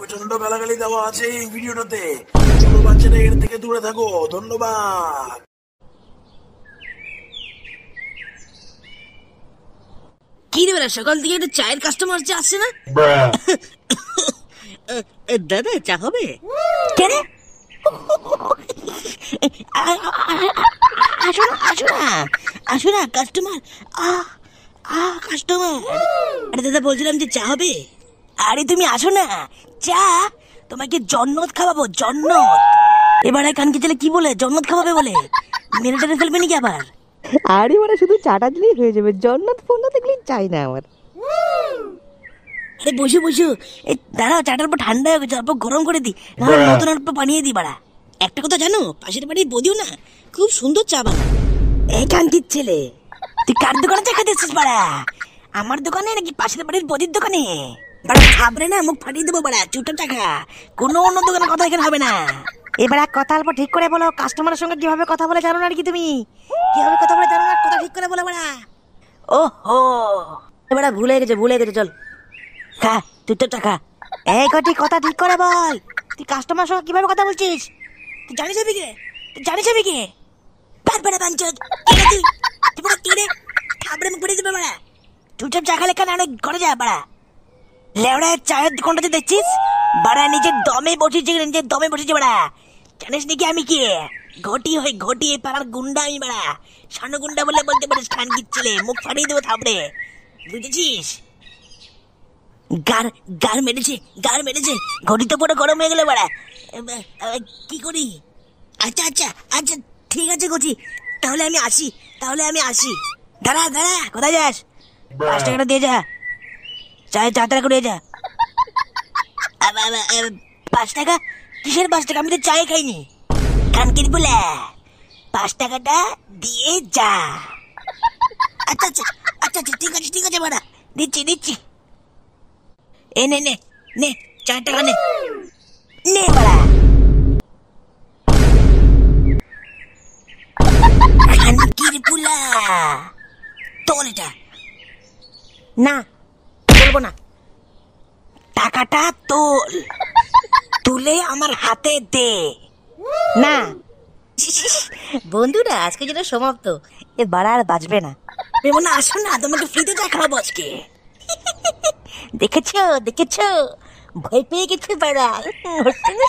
প্রচন্ড গালাগালি দেওয়া আছে এই ভিডিওটাতে। ছোট বাচ্চারা এর থেকে দূরে থাকো। ধন্যবাদ। কি রে বেলা, সকাল থেকে একটা চায়ের কাস্টমার আসছে না? দাদা চা হবে? কেন? আসো না কাস্টমার। কাস্টমার, আরে দাদা বলছিলাম যে চা হবে। আরে তুমি আসো না, চা তোমাকে জন্নত খাওয়াবো, জন্নত। এবারে কানকি ছেলে কি বলে জন্নত খাওয়াবে বলে, মেরে টেনে ফেলবে নাকি আবার? আরে ওরা শুধু চাটা দিলেই হয়ে যাবে, জন্নত ফন্নত দেখলেই চাই না আমার। আরে বসো বসো, এই দাঁড়াও, চাটার পর ঠান্ডা হয়ে গেছে, অল্প গরম করে দি, নাহলে নতুন অল্প বানিয়ে দি। বাড়া একটা কথা জানো, পাশের বাড়ির বদিও না খুব সুন্দর চা বানায়। এই কান্তির ছেলে, তুই কার দোকানে চা খেতে এসেছিস? বাড়া আমার দোকানে নাকি পাশের বাড়ির বদির দোকানে? বাড়া খাবরে না, মুখ ফাটিয়ে দেবো। বাড়া চুপটাপ চা খা, কোনো অন্য দোকানের কথা এখানে হবে না। এবার এক কথা অল্প ঠিক করে বলো, কাস্টমারের সঙ্গে কিভাবে কথা বলে জানো না নাকি তুমি? কিভাবে কথা বলে জানো না? কথা ঠিক করে বলো বাড়া। ওহো, এবারে ভুলে গেছে চল খা, তুই তো চা খা। এই কটি কথা ঠিক করে বল, তুই কাস্টমারের সঙ্গে কিভাবে কথা বলছিস? তুই জানিস আমি কে? তুই জানিস আমি কে? পারবে না বাঞ্চদ, কেড়ে তুই, তুই পুরো কেড়ে খাবড়ে মুখ ফেটে দেবে। বাড়া চুপচাপ চা খালে কেন, অনেক ঘরে যা। বাড়া লেওড়া চায়ের দোকানটাতে দেখছিস, বাড়া নিজের দমে বসেছে। বাড়া জানিস নাকি আমি কে? ঘটি পাড়ার গুন্ডা আমি। বাড়া সানো গুন্ডা বলে বলতে পারিস, খান গিচ্ছিলে, মুখ ফাটিয়ে দেবো থাপড়ে, বুঝেছিস? গার মেরেছে, ঘটি তো পুরো গরম হয়ে গেল। বাড়া কি করি? আচ্ছা ঠিক আছে কচি, তাহলে আমি আসি। দাঁড়া কোথায় যাস? 5 টাকাটা দিয়ে যা, চায় 4 টাকা করে যা। 5 টাকা? কিসের 5 টাকা? আমি তো চাই খাইনি। কানকির বলে 5 টাকাটা দিয়ে যা। আচ্ছা ঠিক আছে বাড়া, দিচ্ছি। এ নে 4 টাকা নে বাড়া। কানকির পুলা তোল এটা। না বলবো না। টাকাটা তুলে আমার হাতে দে। না বন্ধুরা, আজকে যেটা সমাপ্ত, এ বাড়া আর বাঁচবে না। না আসো না, তোমাকে ফ্রিতে চা খাওয়াবো আজকে। দেখেছো ভয় পেয়ে গেছে বাড়া। হচ্ছে না